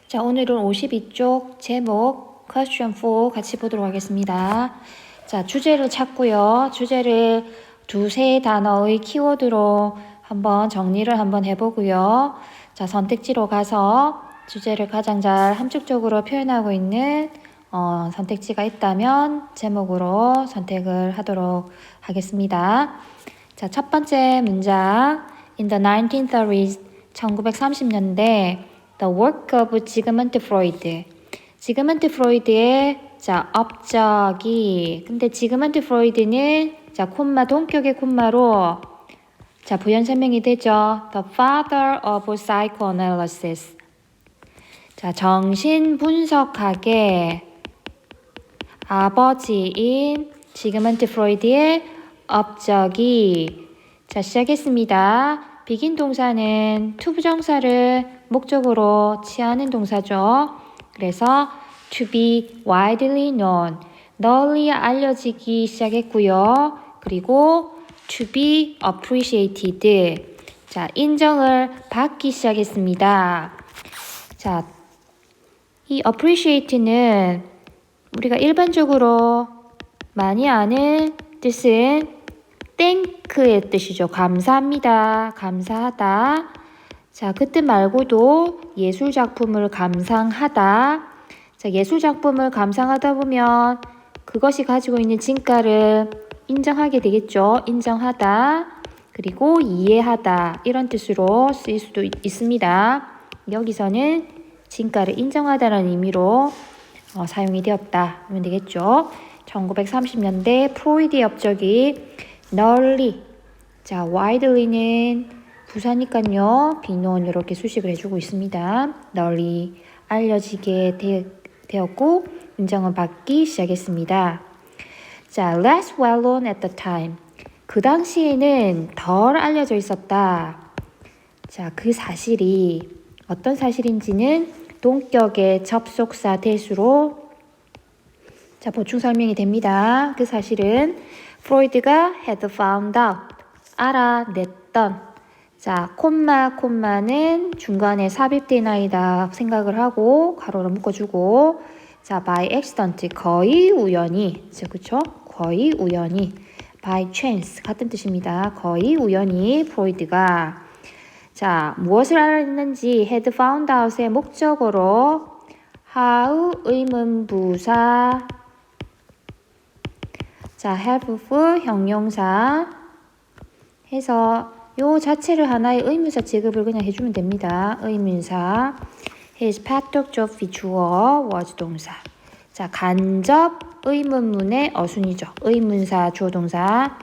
자, 오늘은 52쪽 제목 question 4 같이 보도록 하겠습니다. 자, 주제를 찾고요. 주제를 두세 단어의 키워드로 한번 정리를 한번 해보고요. 자, 선택지로 가서 주제를 가장 잘 함축적으로 표현하고 있는 선택지가 있다면 제목으로 선택을 하도록 하겠습니다. 자, 첫 번째 문장. In the 1930s, 1930년대 The work of Sigmund Freud. 지그문트 프로이드의 업적이. 근데 지그문트 프로이드는 콤마 동격의 콤마로 부연 설명이 되죠. The father of psychoanalysis. 정신 분석학의 아버지인 지그문트 프로이드의 업적이. 시작했습니다. begin 동사는 to 부정사를 목적으로 취하는 동사죠. 그래서 to be widely known, 널리 알려지기 시작했고요. 그리고 to be appreciated, 인정을 받기 시작했습니다. 이 appreciate는 우리가 일반적으로 많이 아는 뜻은 thank의 뜻이죠. 감사합니다. 감사하다. 그 뜻 말고도 예술작품을 감상하다. 예술작품을 감상하다 보면 그것이 가지고 있는 진가를 인정하게 되겠죠. 인정하다. 그리고 이해하다. 이런 뜻으로 쓰일 수도 있습니다. 여기서는 진가를 인정하다는 의미로 사용이 되었다 하면 되겠죠. 1930년대 프로이드의 업적이 널리, widely는 부사니까요. 빈노은 이렇게 수식을 해주고 있습니다. 널리 알려지게 되었고 인정을 받기 시작했습니다. less well known at the time. 그 당시에는 덜 알려져 있었다. 그 사실이 어떤 사실인지는 동격의 접속사 대수로 보충 설명이 됩니다. 그 사실은 프로이드가 had found out, 알아냈던. 콤마는 중간에 삽입된 아이다 생각을 하고 가로로 묶어주고, by accident, 거의 우연히, 그쵸? 거의 우연히, by chance, 같은 뜻입니다. 거의 우연히 프로이드가, 무엇을 알았는지 had found out의 목적으로 how 의문부사, have 형용사 해서 요 자체를 하나의 의문사 취급을 그냥 해주면 됩니다. 의문사. His packed job 주어 was 동사. 간접 의문문의 어순이죠. 의문사 주어 동사.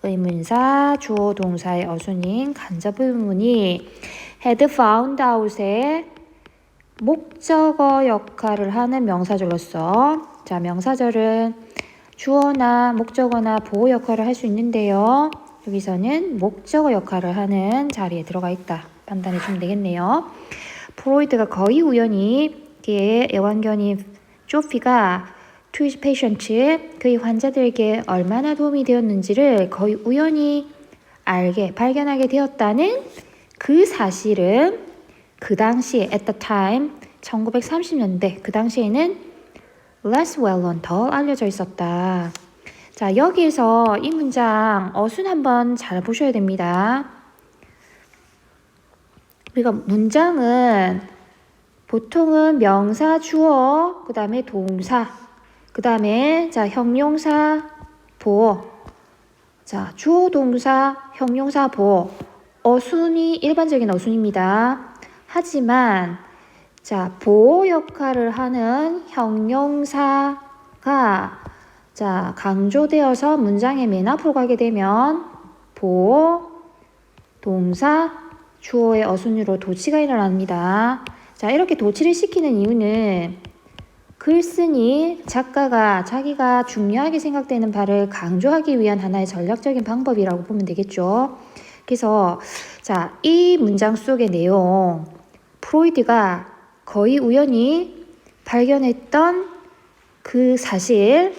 의문사 주어 동사의 어순인 간접 의문문이 had found out의 목적어 역할을 하는 명사절로서, 명사절은 주어나 목적어나 보호 역할을 할 수 있는데요. 여기서는 목적어 역할을 하는 자리에 들어가 있다. 판단해 주면 되겠네요. 프로이드가 거의 우연히 그의 애완견인 조피가 to his patient, 그의 환자들에게 얼마나 도움이 되었는지를 거의 우연히 발견하게 되었다는 그 사실은 그 당시에 at the time, 1930년대 그 당시에는 less well known, 더 알려져 있었다. 여기에서 이 문장 어순 한번 잘 보셔야 됩니다. 우리가 문장은 보통은 명사, 주어, 그 다음에 동사, 그 다음에 형용사, 보어, 주어, 동사, 형용사, 보어, 어순이 일반적인 어순입니다. 하지만 보어 역할을 하는 형용사가 강조되어서 문장의 맨 앞으로 가게 되면 보어, 동사, 주어의 어순으로 도치가 일어납니다. 이렇게 도치를 시키는 이유는 글쓴이 작가가 자기가 중요하게 생각되는 바를 강조하기 위한 하나의 전략적인 방법이라고 보면 되겠죠. 그래서 이 문장 속의 내용, 프로이드가 거의 우연히 발견했던 그 사실,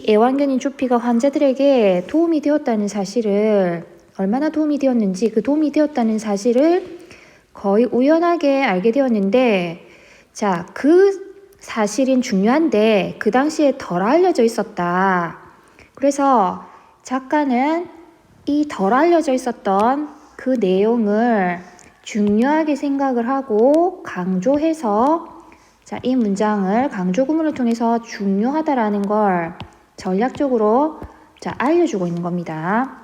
애완견인 조피가 환자들에게 도움이 되었다는 사실을, 얼마나 도움이 되었는지 그 도움이 되었다는 사실을 거의 우연하게 알게 되었는데, 자, 그 사실은 중요한데 그 당시에 덜 알려져 있었다. 그래서 작가는 이 덜 알려져 있었던 그 내용을 중요하게 생각을 하고 강조해서 자, 이 문장을 강조 구문을 통해서 중요하다라는 걸 전략적으로 자, 알려주고 있는 겁니다.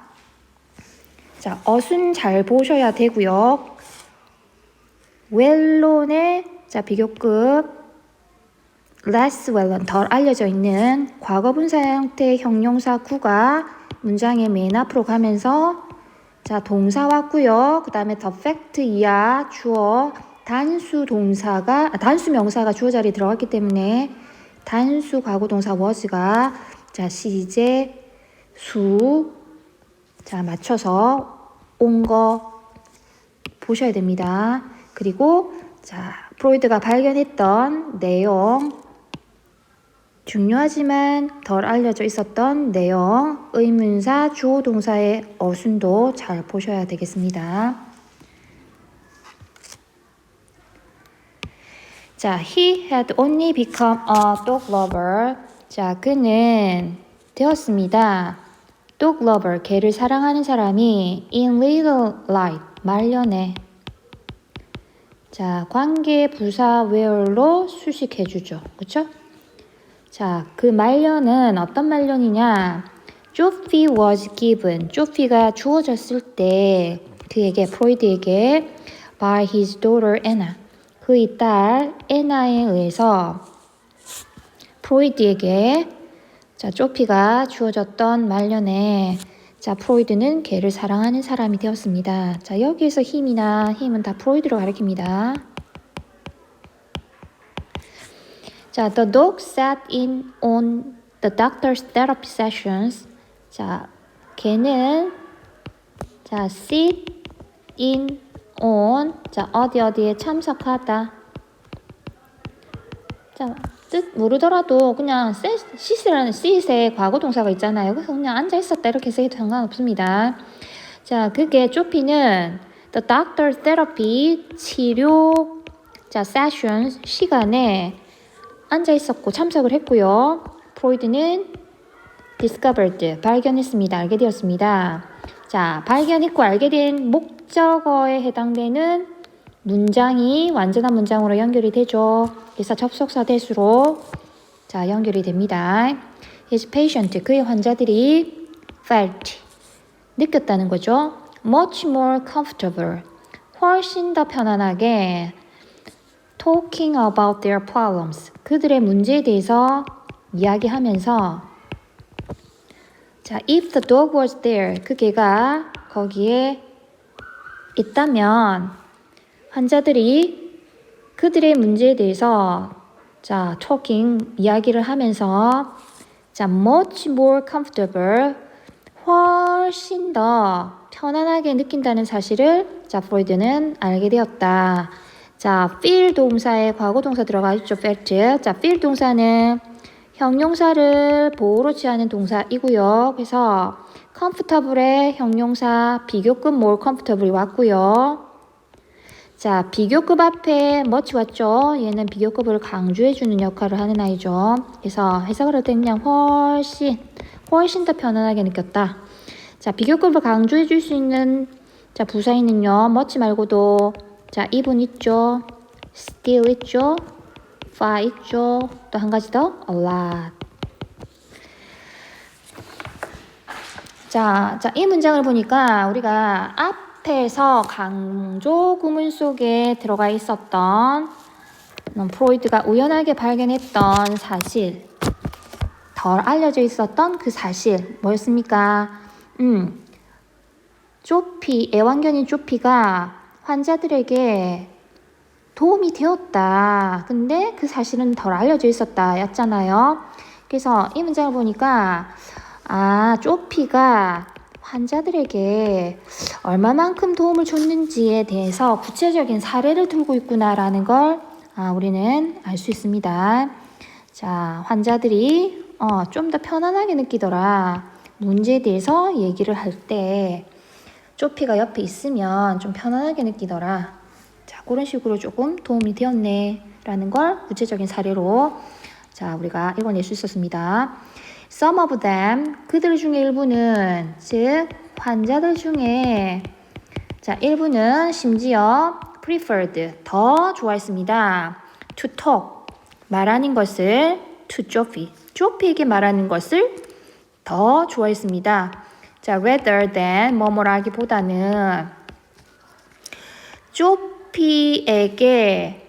자, 어순 잘 보셔야 되고요. wellknow의 자, 비교급 less well known, 덜 알려져 있는 과거분사 형태의 형용사 구가 문장의 맨 앞으로 가면서 자, 동사 왔고요. 그 다음에 the fact 이하 주어 단수 명사가 주어 자리에 들어갔기 때문에 단수 과거 동사 was가 자, 시제 수 자, 맞춰서 온 거 보셔야 됩니다. 그리고 자, 프로이드가 발견했던 내용, 중요하지만 덜 알려져 있었던 내용, 의문사, 주어 동사의 어순도 잘 보셔야 되겠습니다. 자, he had only become a dog lover. 자, 그는 되었습니다. dog lover, 개를 사랑하는 사람이 in little light, 말년에. 자, 관계 부사 where로 수식해주죠. 그쵸? 자, 그 말년은 어떤 말년이냐? 조피 was given. 조피가 주어졌을 때 그에게, 프로이드에게 by his daughter Anna. 그의 딸 에나에 의해서 프로이드에게 자, 조피가 주어졌던 말년에 자, 프로이드는 걔를 사랑하는 사람이 되었습니다. 자, 여기에서 힘은 다 프로이드로 가리킵니다. 자, the dog sat in on the doctor's therapy sessions. 자, 걔는 자, sit in on 자, 어디에 참석하다. 자, 뜻 모르더라도 그냥 sit이라는 sit의 과거 동사가 있잖아요. 그래서 그냥 앉아 있었다 이렇게 해도 상관없습니다. 자, 그게 조피는 the doctor therapy 치료 자, sessions 시간에 앉아 있었고 참석을 했고요. 프로이드는 discovered 발견했습니다. 알게 되었습니다. 자, 발견했고 알게 된 목적어에 해당되는 문장이 완전한 문장으로 연결이 되죠. 그래서 접속사 대수로 자, 연결이 됩니다. His patient, 그의 환자들이 felt, 느꼈다는 거죠. Much more comfortable, 훨씬 더 편안하게 talking about their problems, 그들의 문제에 대해서 이야기하면서 자, if the dog was there, 그 개가 거기에 있다면 환자들이 그들의 문제에 대해서 자, talking, 이야기를 하면서 자, much more comfortable, 훨씬 더 편안하게 느낀다는 사실을 자, 프로이드는 알게 되었다. 자, feel 동사에 과거 동사 들어가 있죠. felt. 자, feel 동사는 형용사를 보호로 취하는 동사이고요. 그래서 comfortable의 형용사 비교급 more comfortable이 왔고요. 자, 비교급 앞에 much 왔죠. 얘는 비교급을 강조해주는 역할을 하는 아이죠. 그래서 해석을 할 때 그냥 훨씬 더 편안하게 느꼈다. 자, 비교급을 강조해줄 수 있는 자, 부사에는요. much 말고도 자, even 있죠. still 있죠. far 있죠. 또 한 가지 더 a lot. 자, 이 문장을 보니까 우리가 앞에서 강조 구문 속에 들어가 있었던 프로이드가 우연하게 발견했던 사실, 덜 알려져 있었던 그 사실 뭐였습니까? 애완견인 조피가 환자들에게 도움이 되었다. 근데 그 사실은 덜 알려져 있었다 였잖아요. 그래서 이 문장을 보니까 조피가 환자들에게 얼마만큼 도움을 줬는지에 대해서 구체적인 사례를 들고 있구나라는 걸 우리는 알 수 있습니다. 자, 환자들이 좀 더 편안하게 느끼더라. 문제에 대해서 얘기를 할 때 조피가 옆에 있으면 좀 편안하게 느끼더라. 자, 그런 식으로 조금 도움이 되었네 라는 걸 구체적인 사례로 자, 우리가 읽어낼 수 있었습니다. Some of them, 그들 중에 일부는, 즉 환자들 중에 자, 일부는 심지어 preferred, 더 좋아했습니다. To talk, 말하는 것을 to Joffy, 조피에게 말하는 것을 더 좋아했습니다. 자, rather than, 뭐뭐라기보다는 조피에게,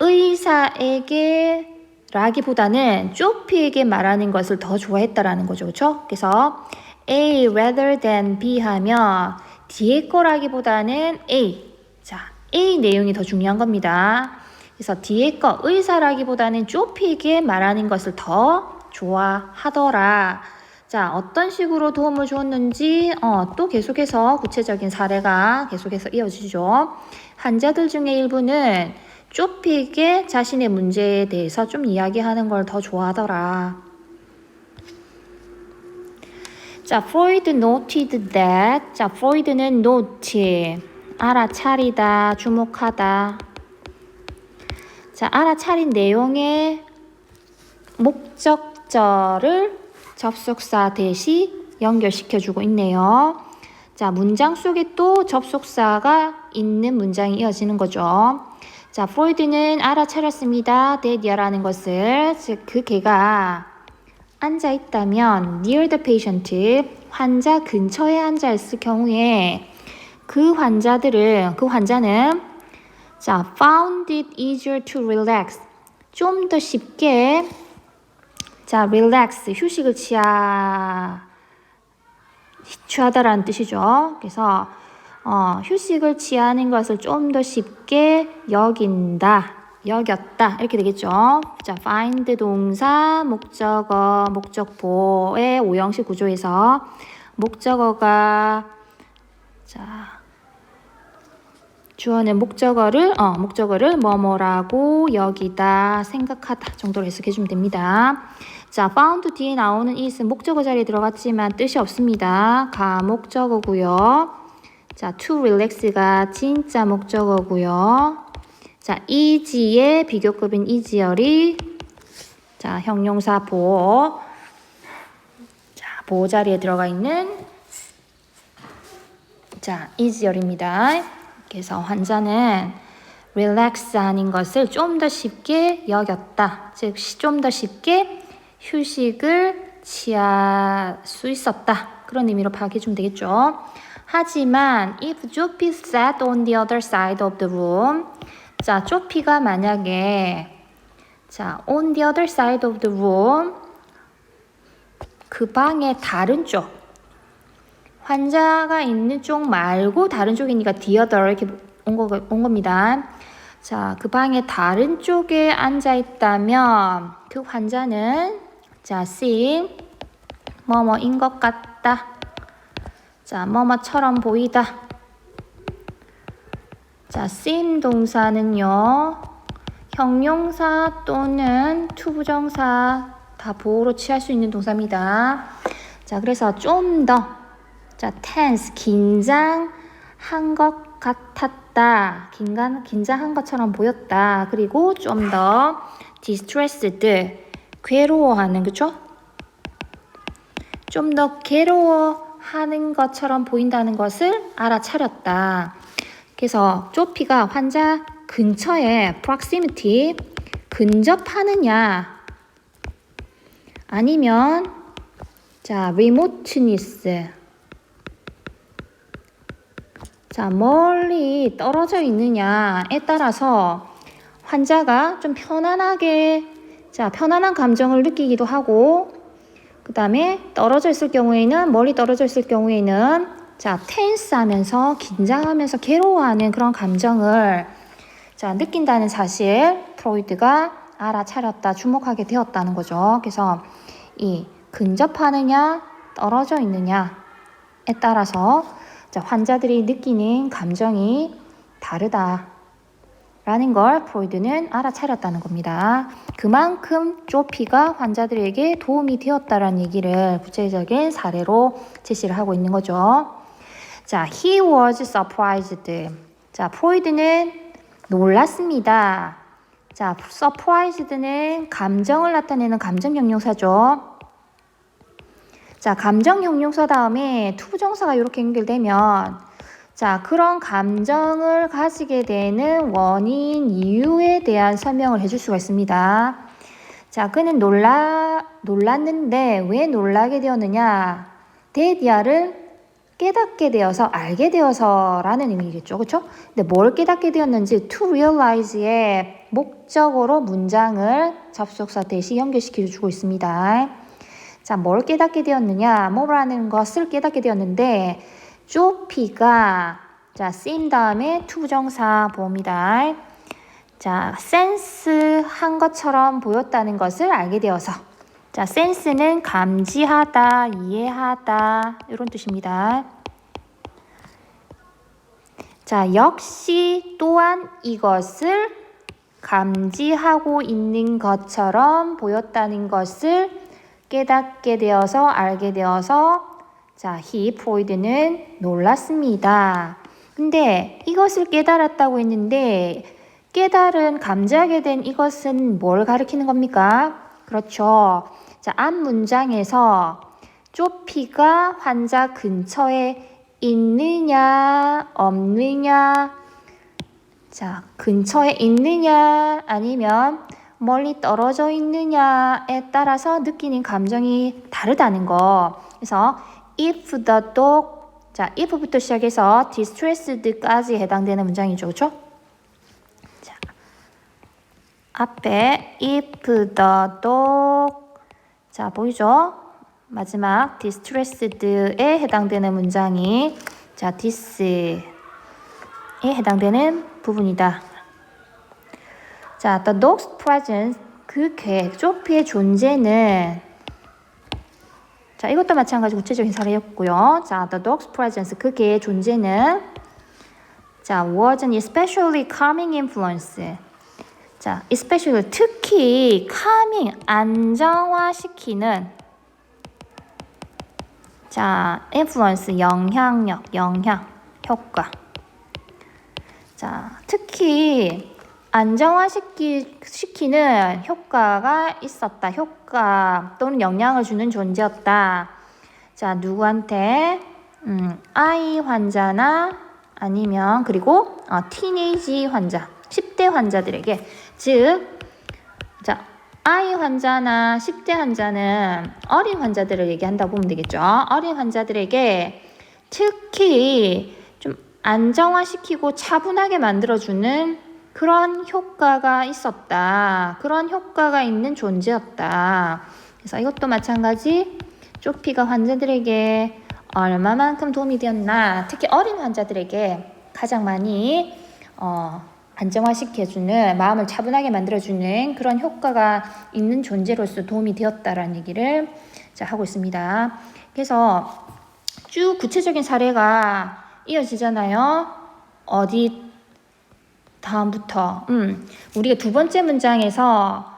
의사에게 라기보다는 조피에게 말하는 것을 더 좋아했다라는 거죠. 그렇죠? 그래서 A rather than B 하면 뒤에 거라기보다는 A. 자, A 내용이 더 중요한 겁니다. 그래서 뒤에 거 의사라기보다는 조피에게 말하는 것을 더 좋아하더라. 자, 어떤 식으로 도움을 주었는지 또 계속해서 구체적인 사례가 계속해서 이어지죠. 환자들 중에 일부는 조피에게 자신의 문제에 대해서 좀 이야기하는 걸 더 좋아하더라. 자, Freud noted that. 자, 프로이드는 note, 알아차리다, 주목하다. 자, 알아차린 내용의 목적절을 접속사 대시 연결시켜주고 있네요. 자, 문장 속에 또 접속사가 있는 문장이 이어지는 거죠. 자, 프로이드는 알아차렸습니다. that이라는 것을, 즉 그 개가 앉아 있다면 near the patient, 환자 근처에 앉아 있을 경우에 그 환자는 자, found it easier to relax, 좀 더 쉽게 자, relax, 휴식을 취하다라는 뜻이죠. 그래서 휴식을 취하는 것을 좀 더 쉽게 여겼다 이렇게 되겠죠. 자, find 동사, 목적어, 목적보의 오형식 구조에서 목적어가 자 주어는 목적어를 뭐뭐라고 여기다, 생각하다 정도로 해석해 주면 됩니다. 자, found 뒤에 나오는 it은 목적어 자리에 들어갔지만 뜻이 없습니다. 가목적어고요. 자, to relax가 진짜 목적어고요. 자, easy의 비교급인 easy열이 자, 형용사 보호. 자, 보호 자리에 들어가 있는 자, easy열입니다. 그래서 환자는 relax 하는 것을 좀 더 쉽게 여겼다. 즉, 좀 더 쉽게 휴식을 취할 수 있었다. 그런 의미로 파악해 주면 되겠죠. 하지만 if Joppy sat on the other side of the room, 자, 조피가 만약에 자, on the other side of the room, 그 방의 다른 쪽, 환자가 있는 쪽 말고 다른 쪽이니까 the other 이렇게 온 겁니다. 자, 그 방의 다른 쪽에 앉아 있다면 그 환자는 자, seem 뭐뭐인 것 같다. 자, 뭐뭐처럼 보이다. 자, seem 동사는요, 형용사 또는 투부정사 다 보호로 취할 수 있는 동사입니다. 자, 그래서 좀 더, 자, tense, 긴장한 것 같았다. 긴장한 것처럼 보였다. 그리고 좀 더 distressed, 괴로워하는, 그쵸? 좀 더 괴로워하는 것처럼 보인다는 것을 알아차렸다. 그래서 조피가 환자 근처에 proximity, 근접하느냐 아니면 자, remoteness, 자, 멀리 떨어져 있느냐에 따라서 환자가 좀 편안한 감정을 느끼기도 하고, 그 다음에 떨어져 있을 경우에는, 멀리 떨어져 있을 경우에는 자, tense 하면서 긴장하면서 괴로워하는 그런 감정을 자, 느낀다는 사실 프로이드가 알아차렸다, 주목하게 되었다는 거죠. 그래서 이 근접하느냐, 떨어져 있느냐에 따라서 자, 환자들이 느끼는 감정이 다르다라는 걸 프로이드는 알아차렸다는 겁니다. 그만큼 조피가 환자들에게 도움이 되었다라는 얘기를 구체적인 사례로 제시를 하고 있는 거죠. 자, he was surprised. 자, 프로이드는 놀랐습니다. 자, surprised는 감정을 나타내는 감정 형용사죠. 자, 감정 형용사 다음에 투부정사가 이렇게 연결되면 자, 그런 감정을 가지게 되는 원인, 이유에 대한 설명을 해줄 수가 있습니다. 자, 그는 놀랐는데 왜 놀라게 되었느냐? 데디아를 깨닫게 되어서, 알게 되어서 라는 의미겠죠. 그렇죠? 근데 뭘 깨닫게 되었는지 to realize의 목적어로 문장을 접속사 대시 연결시켜 주고 있습니다. 자, 뭘 깨닫게 되었느냐? 뭐라는 것을 깨닫게 되었는데 쪼피가 자, 쓰임 다음에 투부정사 봅니다. 자, 센스 한 것처럼 보였다는 것을 알게 되어서 자, 센스는 감지하다, 이해하다 이런 뜻입니다. 자, 역시 또한 이것을 감지하고 있는 것처럼 보였다는 것을 깨닫게 되어서 알게 되어서 자, 프로이드는 놀랐습니다. 근데 이것을 깨달았다고 했는데 깨달은 감지하게 된 이것은 뭘 가리키는 겁니까? 그렇죠. 자, 앞 문장에서 쪼피가 환자 근처에 있느냐, 없느냐, 자, 근처에 있느냐, 아니면 멀리 떨어져 있느냐에 따라서 느끼는 감정이 다르다는 거. 그래서 if the dog, 자, if부터 시작해서 distressed까지 해당되는 문장이죠. 그렇죠? 자, 앞에 if the dog, 자, 보이죠? 마지막 distressed에 해당되는 문장이 자, this에 해당되는 부분이다. 자, the dog's presence, 그 개, 쪼피의 존재는 자, 이것도 마찬가지로 구체적인 사례였고요. 자, the dog's presence, 그 개의 존재는 자, was an especially calming influence. 자, especially, 특히 calming, 안정화시키는 자, influence, 영향력, 영향, 효과. 자, 특히 안정화시키는 효과가 있었다. 효과 또는 영향을 주는 존재였다. 자, 누구한테? 아이 환자나 아니면 그리고 티네이지 환자, 10대 환자들에게. 즉, 자, 아이 환자나 10대 환자는 어린 환자들을 얘기한다고 보면 되겠죠. 어린 환자들에게 특히 좀 안정화시키고 차분하게 만들어주는 그런 효과가 있었다. 그런 효과가 있는 존재였다. 그래서 이것도 마찬가지 쪼피가 환자들에게 얼마만큼 도움이 되었나. 특히 어린 환자들에게 가장 많이 안정화시켜주는, 마음을 차분하게 만들어주는 그런 효과가 있는 존재로서 도움이 되었다라는 얘기를 자, 하고 있습니다. 그래서 쭉 구체적인 사례가 이어지잖아요. 어디 다음부터 우리가 두 번째 문장에서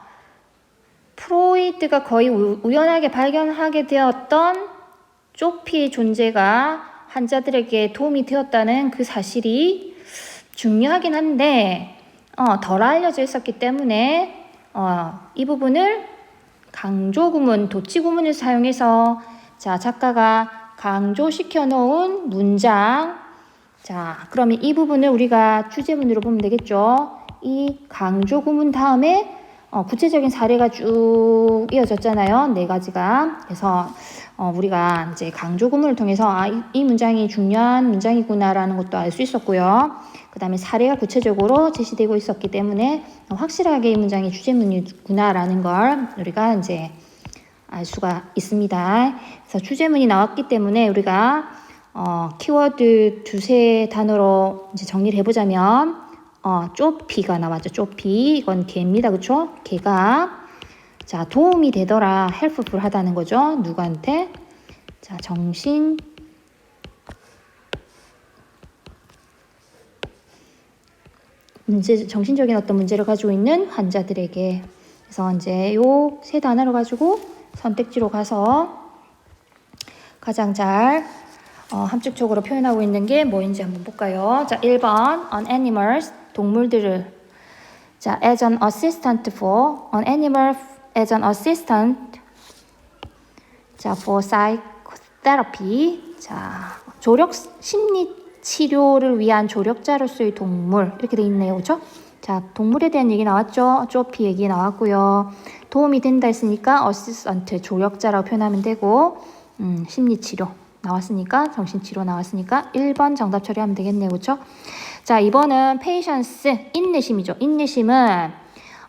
프로이트가 거의 우연하게 발견하게 되었던 쪼피의 존재가 환자들에게 도움이 되었다는 그 사실이 중요하긴 한데 덜 알려져 있었기 때문에 이 부분을 강조구문, 도치구문을 사용해서 자, 작가가 강조시켜 놓은 문장. 자, 그러면 이 부분을 우리가 주제문으로 보면 되겠죠. 이 강조구문 다음에 구체적인 사례가 쭉 이어졌잖아요. 네 가지가. 그래서 우리가 이제 강조구문을 통해서 이 문장이 중요한 문장이구나라는 것도 알 수 있었고요. 그 다음에 사례가 구체적으로 제시되고 있었기 때문에 확실하게 이 문장이 주제문이구나라는 걸 우리가 이제 알 수가 있습니다. 그래서 주제문이 나왔기 때문에 우리가 키워드 두세 단어로 이제 정리를 해보자면 쪼피가 나왔죠. 쪼피, 이건 개입니다. 그쵸? 개가 자, 도움이 되더라, helpful 하다는 거죠. 누구한테? 자, 정신적인 어떤 문제를 가지고 있는 환자들에게. 그래서 이제 요 세 단어를 가지고 선택지로 가서 가장 잘 함축적으로 표현하고 있는 게 뭐인지 한번 볼까요? 자, 1번 on animals, 동물들을 자, as an assistant for an animal as an assistant 자, for psychotherapy 자, 조력 심리 치료를 위한 조력자로서의 동물 이렇게 돼 있네요. 그렇죠? 자, 동물에 대한 얘기 나왔죠? 쪼피 얘기 나왔고요. 도움이 된다 했으니까 assistant 조력자라고 표현하면 되고 심리 치료 나왔으니까 정신치료 나왔으니까 1번 정답 처리하면 되겠네요. 그렇죠? 자, 이번은 patience, 인내심이죠. 인내심은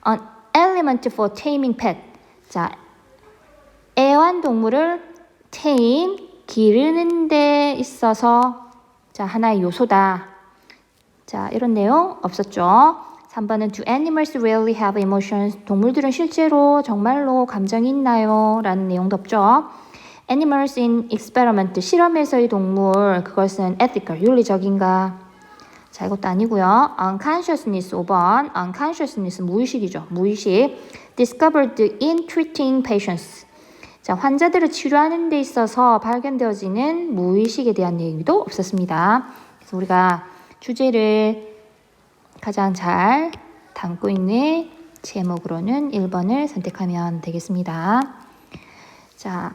an element for taming pet. 자, 애완동물을 tame, 기르는 데 있어서 자, 하나의 요소다. 자, 이런 내용 없었죠. 3번은 do animals really have emotions? 동물들은 실제로 정말로 감정이 있나요? 라는 내용도 없죠. animals in experiment, 실험에서의 동물, 그것은 ethical, 윤리적인가? 자, 이것도 아니고요. unconsciousness 5번. unconsciousness 무의식이죠. 무의식. discovered in treating patients. 자, 환자들을 치료하는 데 있어서 발견되어지는 무의식에 대한 얘기도 없었습니다. 그래서 우리가 주제를 가장 잘 담고 있는 제목으로는 1번을 선택하면 되겠습니다. 자,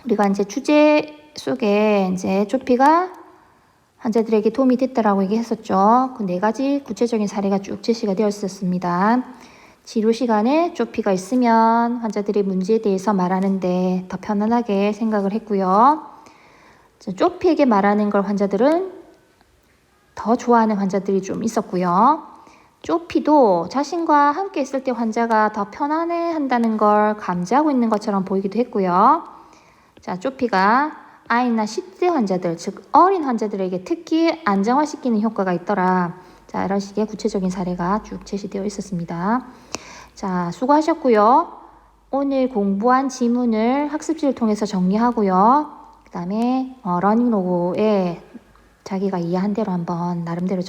우리가 이제 주제 속에 이제 쪼피가 환자들에게 도움이 됐다라고 얘기했었죠. 그 4가지 구체적인 사례가 쭉 제시가 되었었습니다. 치료 시간에 쪼피가 있으면 환자들의 문제에 대해서 말하는데 더 편안하게 생각을 했고요. 쪼피에게 말하는 걸 환자들은 더 좋아하는 환자들이 좀 있었고요. 쪼피도 자신과 함께 있을 때 환자가 더 편안해 한다는 걸 감지하고 있는 것처럼 보이기도 했고요. 자, 쪼피가 아이나 10대 환자들, 즉 어린 환자들에게 특히 안정화시키는 효과가 있더라. 자, 이런 식의 구체적인 사례가 쭉 제시되어 있었습니다. 자, 수고하셨고요. 오늘 공부한 지문을 학습지를 통해서 정리하고요. 그 다음에 러닝로그에 자기가 이해한 대로 한번 나름대로